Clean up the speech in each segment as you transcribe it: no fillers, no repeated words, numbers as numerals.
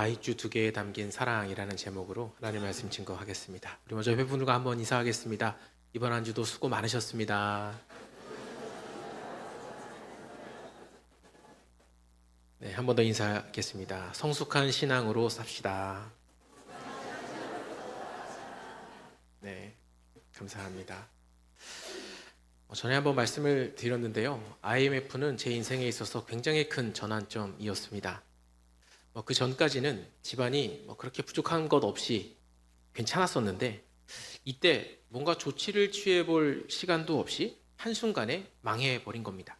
Y주 두 개에 담긴 사랑이라는 제목으로 하나님의 말씀 증거하겠습니다. 우리 먼저 옆에 분들과 한번 인사하겠습니다. 이번 한 주도 수고 많으셨습니다. 네, 한 번 더 인사하겠습니다. 성숙한 신앙으로 삽시다. 네, 감사합니다. 전에 한번 말씀을 드렸는데요. IMF는 제 인생에 있어서 굉장히 큰 전환점이었습니다. 그 전까지는 집안이 그렇게 부족한 것 없이 괜찮았었는데 이때 뭔가 조치를 취해볼 시간도 없이 한순간에 망해버린 겁니다.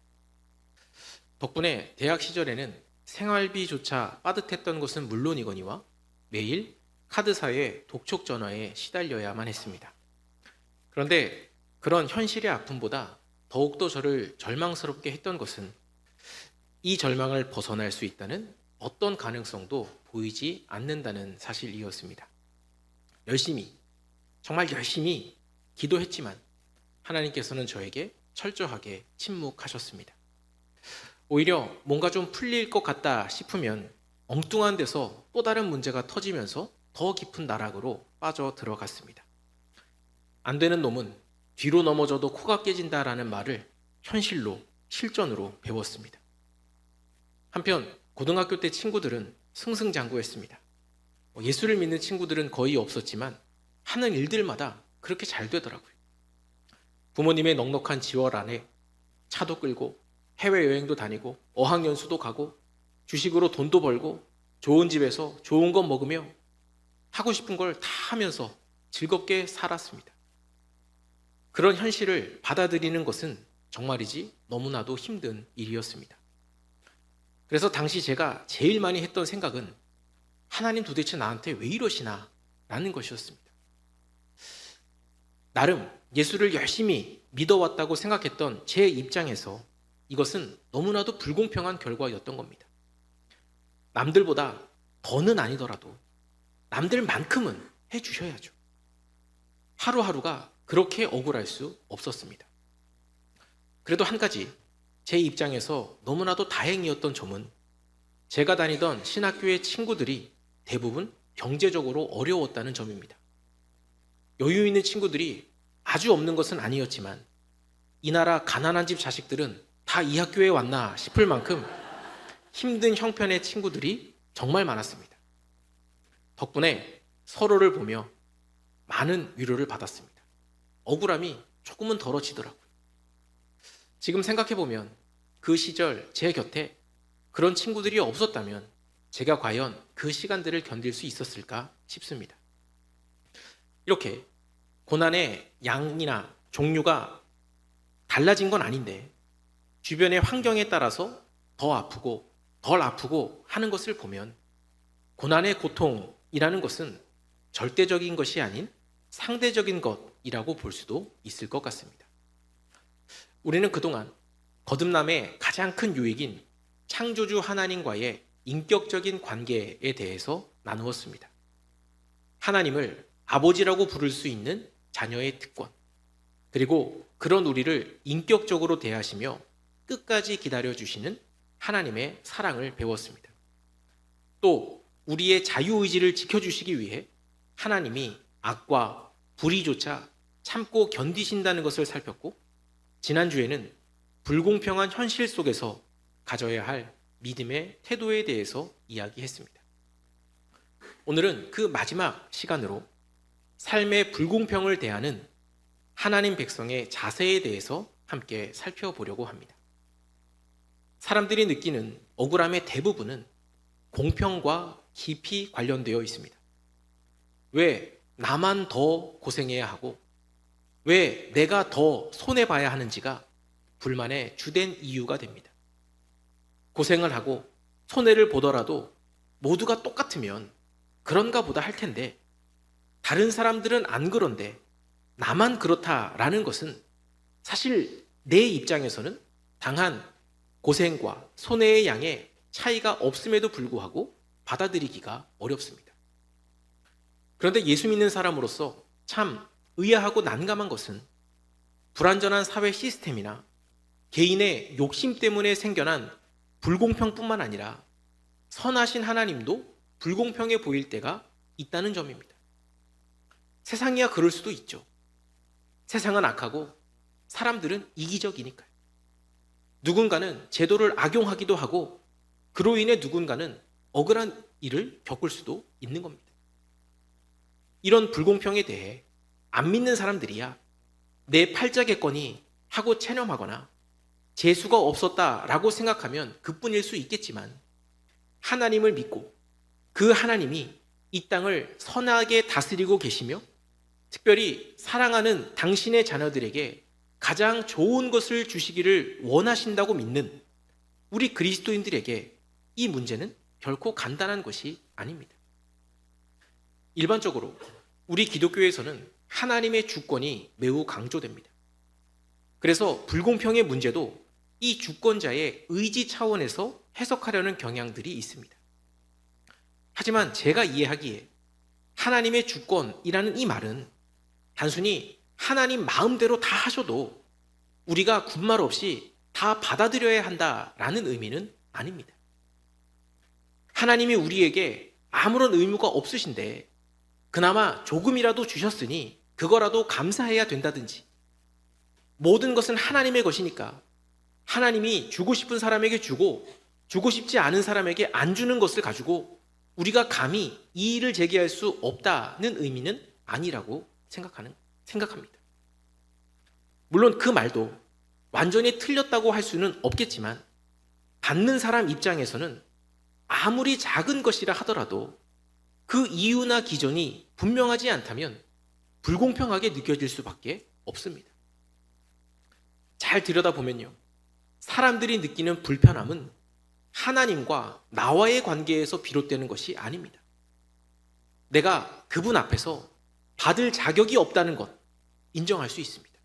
덕분에 대학 시절에는 생활비조차 빠듯했던 것은 물론이거니와 매일 카드사의 독촉 전화에 시달려야만 했습니다. 그런데 그런 현실의 아픔보다 더욱더 저를 절망스럽게 했던 것은 이 절망을 벗어날 수 있다는 어떤 가능성도 보이지 않는다는 사실이었습니다. 정말 열심히 기도했지만 하나님께서는 저에게 철저하게 침묵하셨습니다. 오히려 뭔가 좀 풀릴 것 같다 싶으면 엉뚱한 데서 또 다른 문제가 터지면서 더 깊은 나락으로 빠져 들어갔습니다. 안 되는 놈은 뒤로 넘어져도 코가 깨진다라는 말을 현실로, 실전으로 배웠습니다. 한편 고등학교 때 친구들은 승승장구했습니다. 예수를 믿는 친구들은 거의 없었지만 하는 일들마다 그렇게 잘 되더라고요. 부모님의 넉넉한 지원 안에 차도 끌고 해외여행도 다니고 어학연수도 가고 주식으로 돈도 벌고 좋은 집에서 좋은 것 먹으며 하고 싶은 걸 다 하면서 즐겁게 살았습니다. 그런 현실을 받아들이는 것은 정말이지 너무나도 힘든 일이었습니다. 그래서 당시 제가 제일 많이 했던 생각은 하나님 도대체 나한테 왜 이러시나 라는 것이었습니다. 나름 예수를 열심히 믿어왔다고 생각했던 제 입장에서 이것은 너무나도 불공평한 결과였던 겁니다. 남들보다 더는 아니더라도 남들만큼은 해주셔야죠. 하루하루가 그렇게 억울할 수 없었습니다. 그래도 한 가지 제 입장에서 너무나도 다행이었던 점은 제가 다니던 신학교의 친구들이 대부분 경제적으로 어려웠다는 점입니다. 여유 있는 친구들이 아주 없는 것은 아니었지만 이 나라 가난한 집 자식들은 다 이 학교에 왔나 싶을 만큼 힘든 형편의 친구들이 정말 많았습니다. 덕분에 서로를 보며 많은 위로를 받았습니다. 억울함이 조금은 덜어지더라고요. 지금 생각해보면 그 시절 제 곁에 그런 친구들이 없었다면 제가 과연 그 시간들을 견딜 수 있었을까 싶습니다. 이렇게 고난의 양이나 종류가 달라진 건 아닌데 주변의 환경에 따라서 더 아프고 덜 아프고 하는 것을 보면 고난의 고통이라는 것은 절대적인 것이 아닌 상대적인 것이라고 볼 수도 있을 것 같습니다. 우리는 그동안 거듭남의 가장 큰 유익인 창조주 하나님과의 인격적인 관계에 대해서 나누었습니다. 하나님을 아버지라고 부를 수 있는 자녀의 특권, 그리고 그런 우리를 인격적으로 대하시며 끝까지 기다려주시는 하나님의 사랑을 배웠습니다. 또 우리의 자유의지를 지켜주시기 위해 하나님이 악과 불의조차 참고 견디신다는 것을 살폈고, 지난주에는 불공평한 현실 속에서 가져야 할 믿음의 태도에 대해서 이야기했습니다. 오늘은 그 마지막 시간으로 삶의 불공평을 대하는 하나님 백성의 자세에 대해서 함께 살펴보려고 합니다. 사람들이 느끼는 억울함의 대부분은 공평과 깊이 관련되어 있습니다. 왜 나만 더 고생해야 하고 왜 내가 더 손해봐야 하는지가 불만의 주된 이유가 됩니다. 고생을 하고 손해를 보더라도 모두가 똑같으면 그런가 보다 할 텐데 다른 사람들은 안 그런데 나만 그렇다라는 것은 사실 내 입장에서는 당한 고생과 손해의 양에 차이가 없음에도 불구하고 받아들이기가 어렵습니다. 그런데 예수 믿는 사람으로서 참 의아하고 난감한 것은 불완전한 사회 시스템이나 개인의 욕심 때문에 생겨난 불공평뿐만 아니라 선하신 하나님도 불공평해 보일 때가 있다는 점입니다. 세상이야 그럴 수도 있죠. 세상은 악하고 사람들은 이기적이니까요. 누군가는 제도를 악용하기도 하고 그로 인해 누군가는 억울한 일을 겪을 수도 있는 겁니다. 이런 불공평에 대해 안 믿는 사람들이야 내 팔자겠거니 하고 체념하거나 재수가 없었다라고 생각하면 그뿐일 수 있겠지만 하나님을 믿고 그 하나님이 이 땅을 선하게 다스리고 계시며 특별히 사랑하는 당신의 자녀들에게 가장 좋은 것을 주시기를 원하신다고 믿는 우리 그리스도인들에게 이 문제는 결코 간단한 것이 아닙니다. 일반적으로 우리 기독교에서는 하나님의 주권이 매우 강조됩니다. 그래서 불공평의 문제도 이 주권자의 의지 차원에서 해석하려는 경향들이 있습니다. 하지만 제가 이해하기에 하나님의 주권이라는 이 말은 단순히 하나님 마음대로 다 하셔도 우리가 군말 없이 다 받아들여야 한다라는 의미는 아닙니다. 하나님이 우리에게 아무런 의무가 없으신데 그나마 조금이라도 주셨으니 그거라도 감사해야 된다든지 모든 것은 하나님의 것이니까 하나님이 주고 싶은 사람에게 주고 주고 싶지 않은 사람에게 안 주는 것을 가지고 우리가 감히 이의를 제기할 수 없다는 의미는 아니라고 생각합니다. 물론 그 말도 완전히 틀렸다고 할 수는 없겠지만 받는 사람 입장에서는 아무리 작은 것이라 하더라도 그 이유나 기전이 분명하지 않다면 불공평하게 느껴질 수밖에 없습니다. 잘 들여다보면요. 사람들이 느끼는 불편함은 하나님과 나와의 관계에서 비롯되는 것이 아닙니다. 내가 그분 앞에서 받을 자격이 없다는 것 인정할 수 있습니다.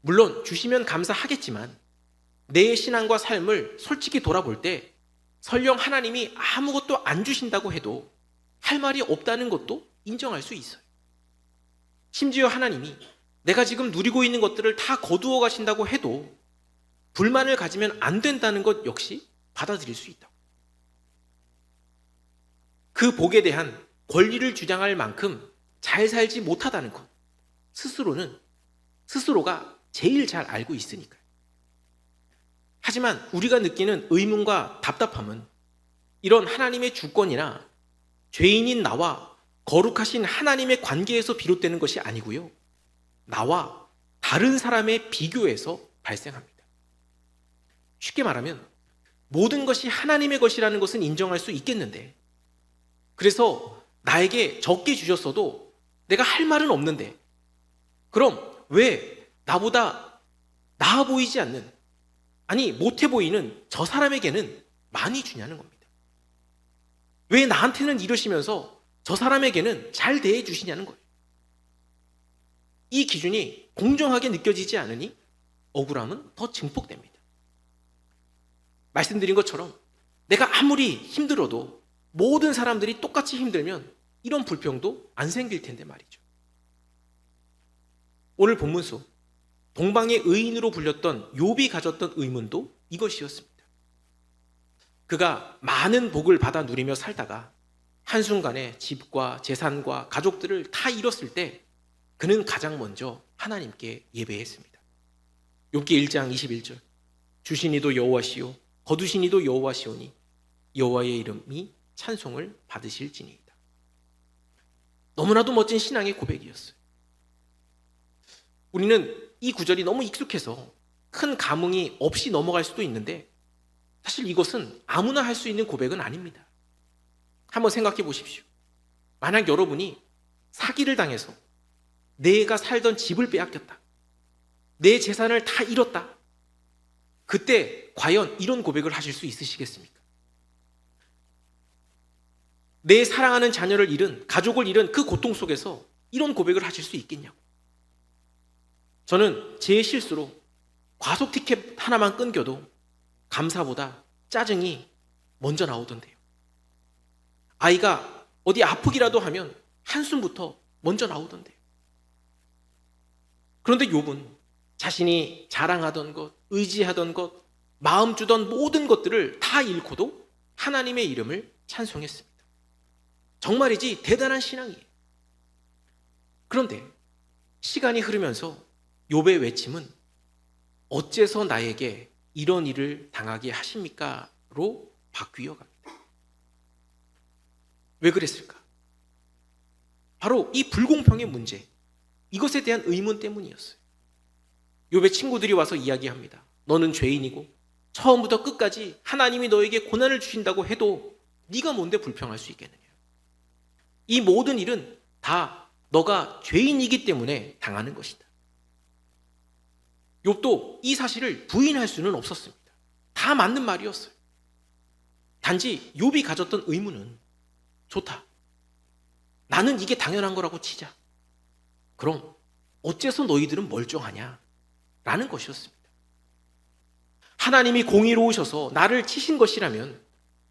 물론 주시면 감사하겠지만 내 신앙과 삶을 솔직히 돌아볼 때 설령 하나님이 아무것도 안 주신다고 해도 할 말이 없다는 것도 인정할 수 있어요. 심지어 하나님이 내가 지금 누리고 있는 것들을 다 거두어 가신다고 해도 불만을 가지면 안 된다는 것 역시 받아들일 수 있다고. 그 복에 대한 권리를 주장할 만큼 잘 살지 못하다는 것 스스로가 제일 잘 알고 있으니까요. 하지만 우리가 느끼는 의문과 답답함은 이런 하나님의 주권이나 죄인인 나와 거룩하신 하나님의 관계에서 비롯되는 것이 아니고요. 나와 다른 사람의 비교에서 발생합니다. 쉽게 말하면 모든 것이 하나님의 것이라는 것은 인정할 수 있겠는데 그래서 나에게 적게 주셨어도 내가 할 말은 없는데 그럼 왜 나보다 나아 보이지 않는 아니 못해 보이는 저 사람에게는 많이 주냐는 겁니다. 왜 나한테는 이러시면서 저 사람에게는 잘 대해 주시냐는 거예요. 이 기준이 공정하게 느껴지지 않으니 억울함은 더 증폭됩니다. 말씀드린 것처럼 내가 아무리 힘들어도 모든 사람들이 똑같이 힘들면 이런 불평도 안 생길 텐데 말이죠. 오늘 본문 속 동방의 의인으로 불렸던 욥이 가졌던 의문도 이것이었습니다. 그가 많은 복을 받아 누리며 살다가 한순간에 집과 재산과 가족들을 다 잃었을 때 그는 가장 먼저 하나님께 예배했습니다. 욥기 1장 21절 주신 이도 여호와시요 거두신 이도 여호와시오니 여호와의 이름이 찬송을 받으실지니이다. 너무나도 멋진 신앙의 고백이었어요. 우리는 이 구절이 너무 익숙해서 큰 감흥이 없이 넘어갈 수도 있는데 사실 이것은 아무나 할 수 있는 고백은 아닙니다. 한번 생각해 보십시오. 만약 여러분이 사기를 당해서 내가 살던 집을 빼앗겼다. 내 재산을 다 잃었다. 그때 과연 이런 고백을 하실 수 있으시겠습니까? 내 사랑하는 자녀를 잃은, 가족을 잃은 그 고통 속에서 이런 고백을 하실 수 있겠냐고. 저는 제 실수로 과속 티켓 하나만 끊겨도 감사보다 짜증이 먼저 나오던데요. 아이가 어디 아프기라도 하면 한숨부터 먼저 나오던데요. 그런데 욥은 자신이 자랑하던 것, 의지하던 것, 마음 주던 모든 것들을 다 잃고도 하나님의 이름을 찬송했습니다. 정말이지 대단한 신앙이에요. 그런데 시간이 흐르면서 욥의 외침은 어째서 나에게 이런 일을 당하게 하십니까? 로 바뀌어 갑니다. 왜 그랬을까? 바로 이 불공평의 문제, 이것에 대한 의문 때문이었어요. 욥의 친구들이 와서 이야기합니다. 너는 죄인이고 처음부터 끝까지 하나님이 너에게 고난을 주신다고 해도 네가 뭔데 불평할 수 있겠느냐. 이 모든 일은 다 너가 죄인이기 때문에 당하는 것이다. 욥도 이 사실을 부인할 수는 없었습니다. 다 맞는 말이었어요. 단지 욥이 가졌던 의문은 좋다. 나는 이게 당연한 거라고 치자. 그럼 어째서 너희들은 멀쩡하냐? 라는 것이었습니다. 하나님이 공의로우셔서 나를 치신 것이라면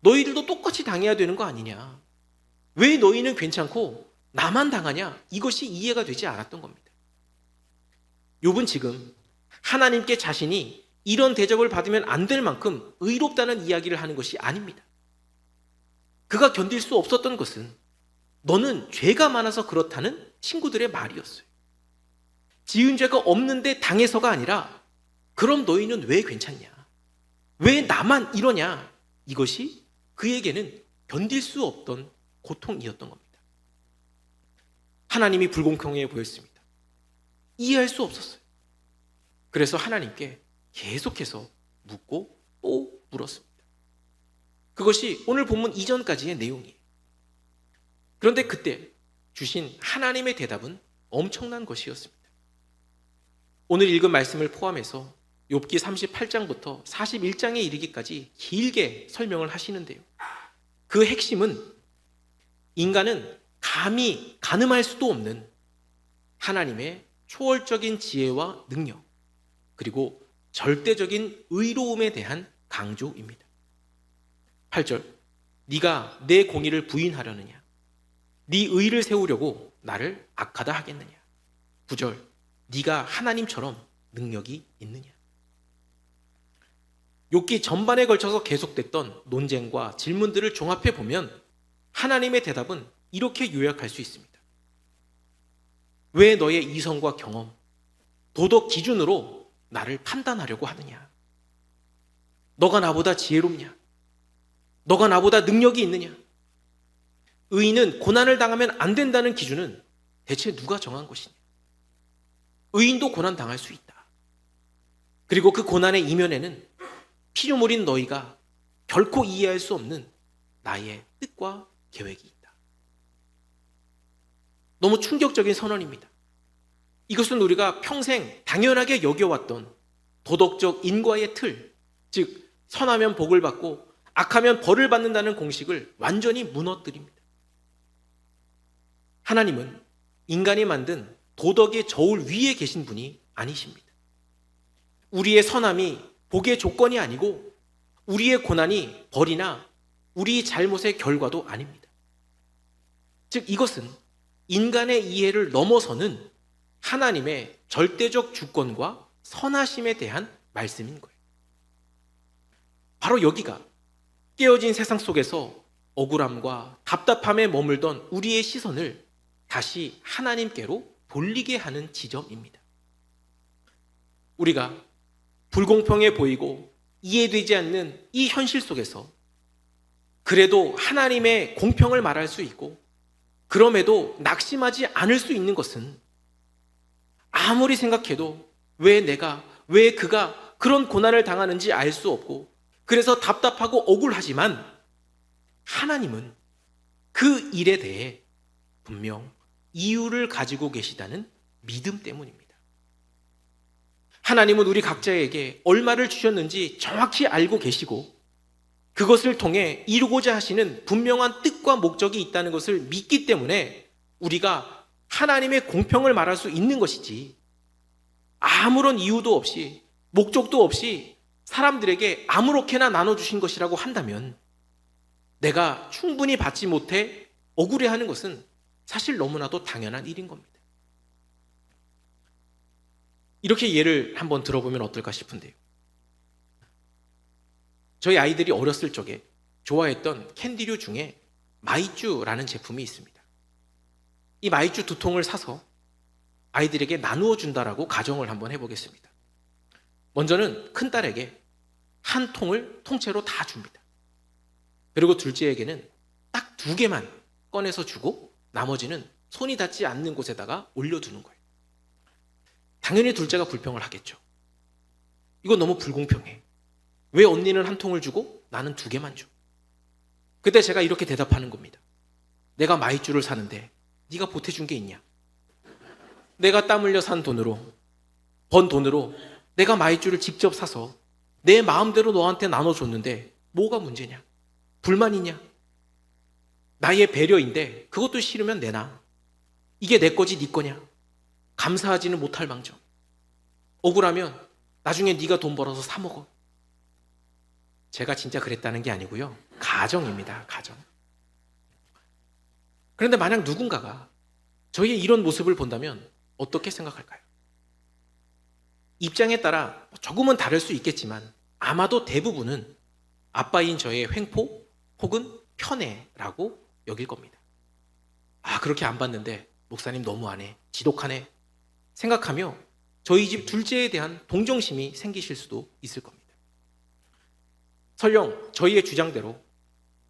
너희들도 똑같이 당해야 되는 거 아니냐? 왜 너희는 괜찮고 나만 당하냐? 이것이 이해가 되지 않았던 겁니다. 욥은 지금 하나님께 자신이 이런 대접을 받으면 안 될 만큼 의롭다는 이야기를 하는 것이 아닙니다. 그가 견딜 수 없었던 것은 너는 죄가 많아서 그렇다는 친구들의 말이었어요. 지은 죄가 없는데 당해서가 아니라 그럼 너희는 왜 괜찮냐? 왜 나만 이러냐? 이것이 그에게는 견딜 수 없던 고통이었던 겁니다. 하나님이 불공평해 보였습니다. 이해할 수 없었어요. 그래서 하나님께 계속해서 묻고 또 물었습니다. 그것이 오늘 본문 이전까지의 내용이에요. 그런데 그때 주신 하나님의 대답은 엄청난 것이었습니다. 오늘 읽은 말씀을 포함해서 욥기 38장부터 41장에 이르기까지 길게 설명을 하시는데요. 그 핵심은 인간은 감히 가늠할 수도 없는 하나님의 초월적인 지혜와 능력, 그리고 절대적인 의로움에 대한 강조입니다. 8절, 네가 내 공의를 부인하려느냐? 네 의를 세우려고 나를 악하다 하겠느냐? 9절, 네가 하나님처럼 능력이 있느냐? 욥기 전반에 걸쳐서 계속됐던 논쟁과 질문들을 종합해 보면 하나님의 대답은 이렇게 요약할 수 있습니다. 왜 너의 이성과 경험, 도덕 기준으로 나를 판단하려고 하느냐? 너가 나보다 지혜롭냐? 너가 나보다 능력이 있느냐? 의인은 고난을 당하면 안 된다는 기준은 대체 누가 정한 것이냐? 의인도 고난 당할 수 있다. 그리고 그 고난의 이면에는 피조물인 너희가 결코 이해할 수 없는 나의 뜻과 계획이 있다. 너무 충격적인 선언입니다. 이것은 우리가 평생 당연하게 여겨왔던 도덕적 인과의 틀, 즉 선하면 복을 받고 악하면 벌을 받는다는 공식을 완전히 무너뜨립니다. 하나님은 인간이 만든 도덕의 저울 위에 계신 분이 아니십니다. 우리의 선함이 복의 조건이 아니고 우리의 고난이 벌이나 우리 잘못의 결과도 아닙니다. 즉 이것은 인간의 이해를 넘어서는 하나님의 절대적 주권과 선하심에 대한 말씀인 거예요. 바로 여기가 깨어진 세상 속에서 억울함과 답답함에 머물던 우리의 시선을 다시 하나님께로 돌리게 하는 지점입니다. 우리가 불공평해 보이고 이해되지 않는 이 현실 속에서 그래도 하나님의 공평을 말할 수 있고 그럼에도 낙심하지 않을 수 있는 것은 아무리 생각해도 왜 그가 그런 고난을 당하는지 알 수 없고 그래서 답답하고 억울하지만 하나님은 그 일에 대해 분명 이유를 가지고 계시다는 믿음 때문입니다. 하나님은 우리 각자에게 얼마를 주셨는지 정확히 알고 계시고 그것을 통해 이루고자 하시는 분명한 뜻과 목적이 있다는 것을 믿기 때문에 우리가 하나님의 공평을 말할 수 있는 것이지 아무런 이유도 없이 목적도 없이 사람들에게 아무렇게나 나눠주신 것이라고 한다면 내가 충분히 받지 못해 억울해하는 것은 사실 너무나도 당연한 일인 겁니다. 이렇게 예를 한번 들어보면 어떨까 싶은데요. 저희 아이들이 어렸을 적에 좋아했던 캔디류 중에 마이쮸라는 제품이 있습니다. 이 마이쮸 2통을 사서 아이들에게 나누어 준다라고 가정을 한번 해보겠습니다. 먼저는 큰딸에게 한 통을 통째로 다 줍니다. 그리고 둘째에게는 딱 2개만 꺼내서 주고 나머지는 손이 닿지 않는 곳에다가 올려두는 거예요. 당연히 둘째가 불평을 하겠죠. 이거 너무 불공평해. 왜 언니는 한 통을 주고 나는 2개만 줘? 그때 제가 이렇게 대답하는 겁니다. 내가 마이쮸를 사는데 네가 보태준 게 있냐? 내가 땀 흘려 산 돈으로, 번 돈으로 내가 마이쮸를 직접 사서 내 마음대로 너한테 나눠줬는데 뭐가 문제냐? 불만 있냐? 나의 배려인데 그것도 싫으면 내놔. 이게 내 거지 네 거냐? 감사하지는 못할 망정. 억울하면 나중에 네가 돈 벌어서 사 먹어. 제가 진짜 그랬다는 게 아니고요. 가정입니다. 가정. 그런데 만약 누군가가 저희의 이런 모습을 본다면 어떻게 생각할까요? 입장에 따라 조금은 다를 수 있겠지만 아마도 대부분은 아빠인 저의 횡포 혹은 편애라고 여길 겁니다. 아, 그렇게 안 봤는데 목사님 너무하네, 지독하네 생각하며 저희 집 둘째에 대한 동정심이 생기실 수도 있을 겁니다. 설령 저희의 주장대로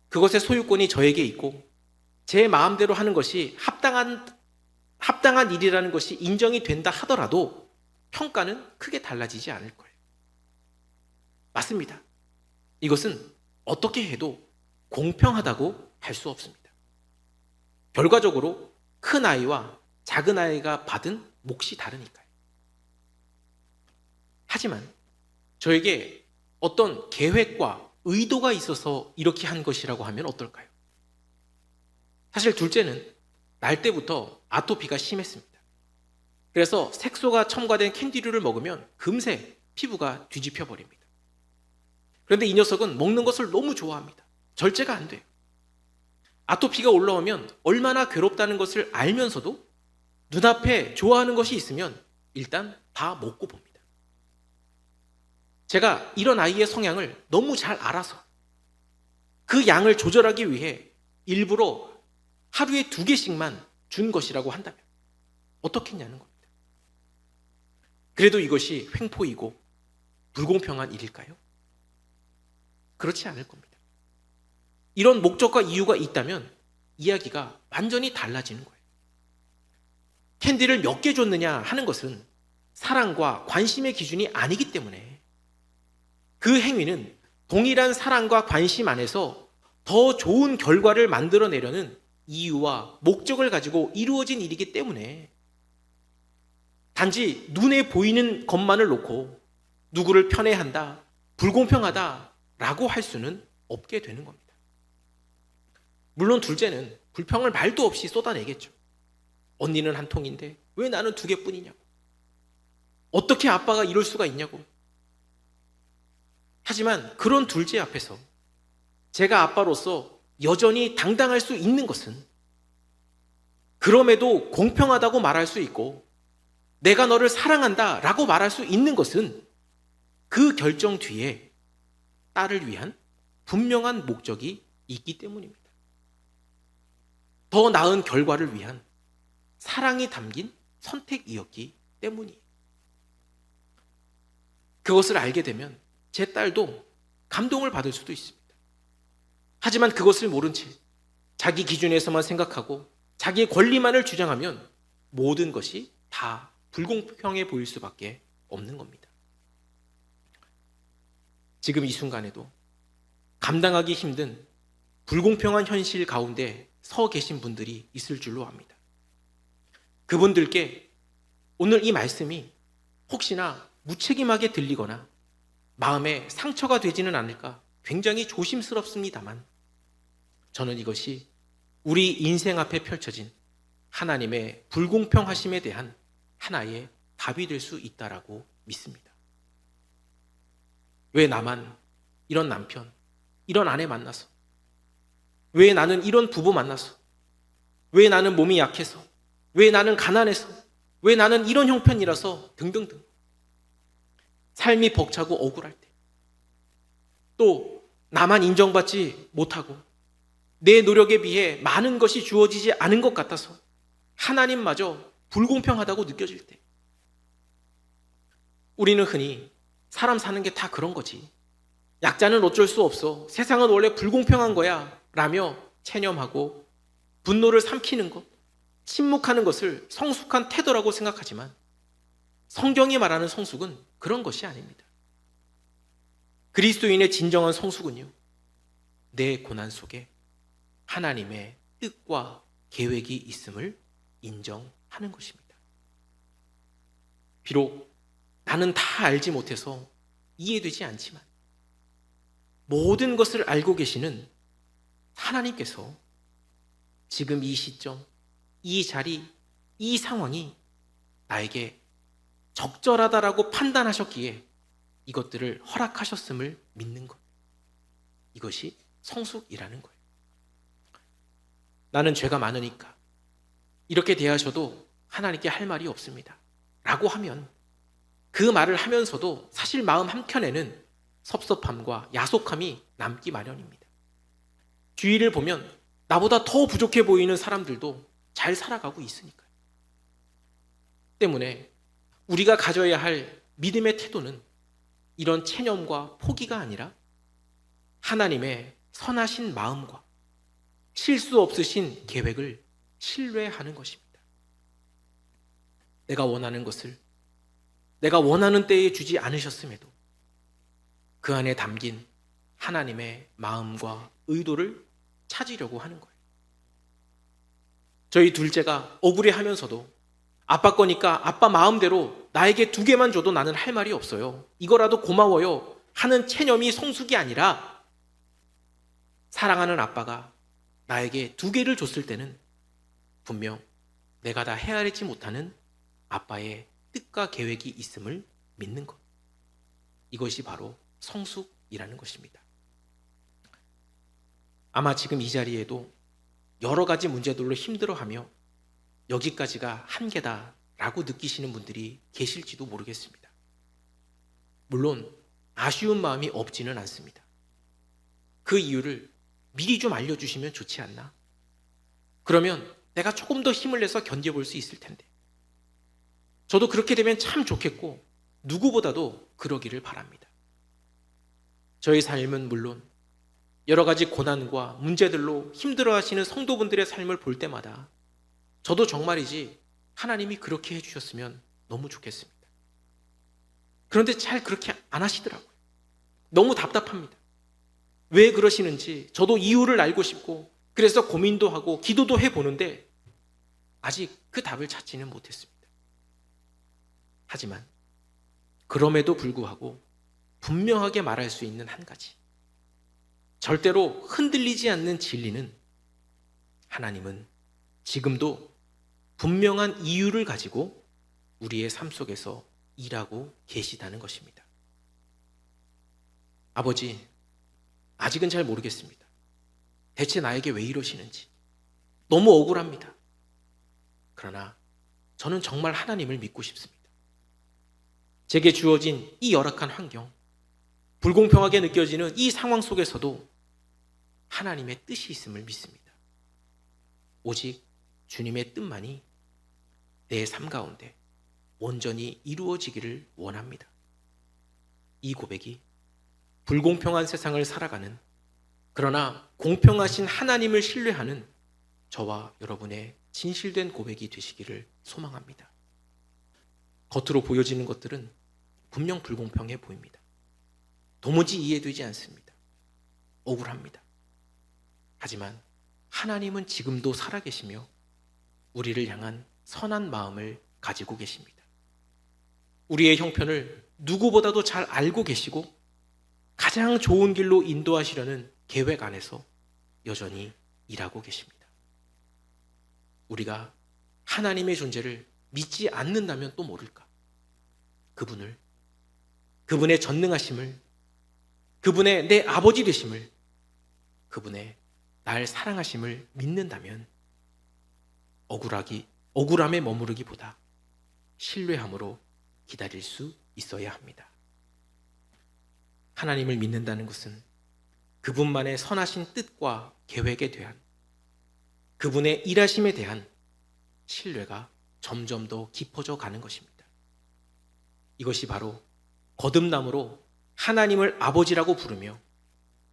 그것의 소유권이 저에게 있고 제 마음대로 하는 것이 합당한 일이라는 것이 인정이 된다 하더라도 평가는 크게 달라지지 않을 거예요. 맞습니다. 이것은 어떻게 해도 공평하다고 할 수 없습니다. 결과적으로 큰 아이와 작은 아이가 받은 몫이 다르니까요. 하지만 저에게 어떤 계획과 의도가 있어서 이렇게 한 것이라고 하면 어떨까요? 사실 둘째는 날 때부터 아토피가 심했습니다. 그래서 색소가 첨가된 캔디류를 먹으면 금세 피부가 뒤집혀 버립니다. 그런데 이 녀석은 먹는 것을 너무 좋아합니다. 절제가 안 돼요. 아토피가 올라오면 얼마나 괴롭다는 것을 알면서도 눈앞에 좋아하는 것이 있으면 일단 다 먹고 봅니다. 제가 이런 아이의 성향을 너무 잘 알아서 그 양을 조절하기 위해 일부러 하루에 2개씩만 준 것이라고 한다면 어떻게 했냐는 겁니다. 그래도 이것이 횡포이고 불공평한 일일까요? 그렇지 않을 겁니다. 이런 목적과 이유가 있다면 이야기가 완전히 달라지는 거예요. 캔디를 몇 개 줬느냐 하는 것은 사랑과 관심의 기준이 아니기 때문에 그 행위는 동일한 사랑과 관심 안에서 더 좋은 결과를 만들어내려는 이유와 목적을 가지고 이루어진 일이기 때문에 단지 눈에 보이는 것만을 놓고 누구를 편애한다, 불공평하다라고 할 수는 없게 되는 겁니다. 물론 둘째는 불평을 말도 없이 쏟아내겠죠. 언니는 한 통인데 왜 나는 2개뿐이냐고. 어떻게 아빠가 이럴 수가 있냐고. 하지만 그런 둘째 앞에서 제가 아빠로서 여전히 당당할 수 있는 것은 그럼에도 공평하다고 말할 수 있고 내가 너를 사랑한다 라고 말할 수 있는 것은 그 결정 뒤에 딸을 위한 분명한 목적이 있기 때문입니다. 더 나은 결과를 위한 사랑이 담긴 선택이었기 때문이에요. 그것을 알게 되면 제 딸도 감동을 받을 수도 있습니다. 하지만 그것을 모른 채 자기 기준에서만 생각하고 자기의 권리만을 주장하면 모든 것이 다 불공평해 보일 수밖에 없는 겁니다. 지금 이 순간에도 감당하기 힘든 불공평한 현실 가운데 서 계신 분들이 있을 줄로 압니다. 그분들께 오늘 이 말씀이 혹시나 무책임하게 들리거나 마음에 상처가 되지는 않을까 굉장히 조심스럽습니다만 저는 이것이 우리 인생 앞에 펼쳐진 하나님의 불공평하심에 대한 하나의 답이 될 수 있다라고 믿습니다. 왜 나만 이런 남편, 이런 아내 만나서, 왜 나는 이런 부부 만나서, 왜 나는 몸이 약해서, 왜 나는 가난해서, 왜 나는 이런 형편이라서 등등등 삶이 벅차고 억울할 때, 또 나만 인정받지 못하고 내 노력에 비해 많은 것이 주어지지 않은 것 같아서 하나님마저 불공평하다고 느껴질 때, 우리는 흔히 사람 사는 게 다 그런 거지, 약자는 어쩔 수 없어, 세상은 원래 불공평한 거야 라며 체념하고 분노를 삼키는 것, 침묵하는 것을 성숙한 태도라고 생각하지만 성경이 말하는 성숙은 그런 것이 아닙니다. 그리스도인의 진정한 성숙은요, 내 고난 속에 하나님의 뜻과 계획이 있음을 인정하는 것입니다. 비록 나는 다 알지 못해서 이해되지 않지만 모든 것을 알고 계시는 하나님께서 지금 이 시점, 이 자리, 이 상황이 나에게 적절하다라고 판단하셨기에 이것들을 허락하셨음을 믿는 것, 이것이 성숙이라는 거예요. 나는 죄가 많으니까 이렇게 대하셔도 하나님께 할 말이 없습니다 라고 하면, 그 말을 하면서도 사실 마음 한켠에는 섭섭함과 야속함이 남기 마련입니다. 주위를 보면 나보다 더 부족해 보이는 사람들도 잘 살아가고 있으니까요. 때문에 우리가 가져야 할 믿음의 태도는 이런 체념과 포기가 아니라 하나님의 선하신 마음과 실수 없으신 계획을 신뢰하는 것입니다. 내가 원하는 것을 내가 원하는 때에 주지 않으셨음에도 그 안에 담긴 하나님의 마음과 의도를 찾으려고 하는 거예요. 저희 둘째가 억울해하면서도 아빠 거니까 아빠 마음대로 나에게 2개만 줘도 나는 할 말이 없어요, 이거라도 고마워요 하는 체념이 성숙이 아니라, 사랑하는 아빠가 나에게 2개를 줬을 때는 분명 내가 다 헤아리지 못하는 아빠의 뜻과 계획이 있음을 믿는 것, 이것이 바로 성숙이라는 것입니다. 아마 지금 이 자리에도 여러 가지 문제들로 힘들어하며 여기까지가 한계다라고 느끼시는 분들이 계실지도 모르겠습니다. 물론 아쉬운 마음이 없지는 않습니다. 그 이유를 미리 좀 알려주시면 좋지 않나? 그러면 내가 조금 더 힘을 내서 견뎌볼 수 있을 텐데. 저도 그렇게 되면 참 좋겠고 누구보다도 그러기를 바랍니다. 저의 삶은 물론 여러 가지 고난과 문제들로 힘들어하시는 성도분들의 삶을 볼 때마다 저도 정말이지 하나님이 그렇게 해주셨으면 너무 좋겠습니다. 그런데 잘 그렇게 안 하시더라고요. 너무 답답합니다. 왜 그러시는지 저도 이유를 알고 싶고, 그래서 고민도 하고 기도도 해보는데 아직 그 답을 찾지는 못했습니다. 하지만 그럼에도 불구하고 분명하게 말할 수 있는 한 가지, 절대로 흔들리지 않는 진리는, 하나님은 지금도 분명한 이유를 가지고 우리의 삶 속에서 일하고 계시다는 것입니다. 아버지, 아직은 잘 모르겠습니다. 대체 나에게 왜 이러시는지 너무 억울합니다. 그러나 저는 정말 하나님을 믿고 싶습니다. 제게 주어진 이 열악한 환경, 불공평하게 느껴지는 이 상황 속에서도 하나님의 뜻이 있음을 믿습니다. 오직 주님의 뜻만이 내 삶 가운데 온전히 이루어지기를 원합니다. 이 고백이 불공평한 세상을 살아가는, 그러나 공평하신 하나님을 신뢰하는 저와 여러분의 진실된 고백이 되시기를 소망합니다. 겉으로 보여지는 것들은 분명 불공평해 보입니다. 도무지 이해되지 않습니다. 억울합니다. 하지만 하나님은 지금도 살아계시며 우리를 향한 선한 마음을 가지고 계십니다. 우리의 형편을 누구보다도 잘 알고 계시고 가장 좋은 길로 인도하시려는 계획 안에서 여전히 일하고 계십니다. 우리가 하나님의 존재를 믿지 않는다면 또 모를까? 그분의 전능하심을, 그분의 내 아버지 되심을, 그분의 날 사랑하심을 믿는다면 억울함에 머무르기보다 신뢰함으로 기다릴 수 있어야 합니다. 하나님을 믿는다는 것은 그분만의 선하신 뜻과 계획에 대한, 그분의 일하심에 대한 신뢰가 점점 더 깊어져 가는 것입니다. 이것이 바로 거듭남으로 하나님을 아버지라고 부르며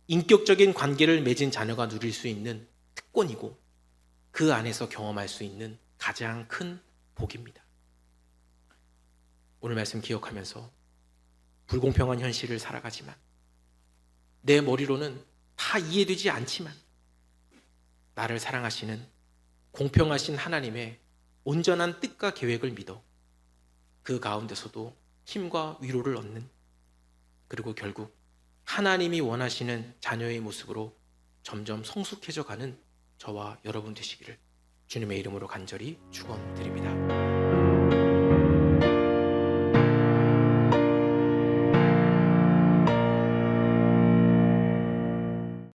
인격적인 관계를 맺은 자녀가 누릴 수 있는 특권이고, 그 안에서 경험할 수 있는 가장 큰 복입니다. 오늘 말씀 기억하면서 불공평한 현실을 살아가지만, 내 머리로는 다 이해되지 않지만 나를 사랑하시는 공평하신 하나님의 온전한 뜻과 계획을 믿어 그 가운데서도 힘과 위로를 얻는, 그리고 결국 하나님이 원하시는 자녀의 모습으로 점점 성숙해져 가는 저와 여러분 되시기를 주님의 이름으로 간절히 축원드립니다.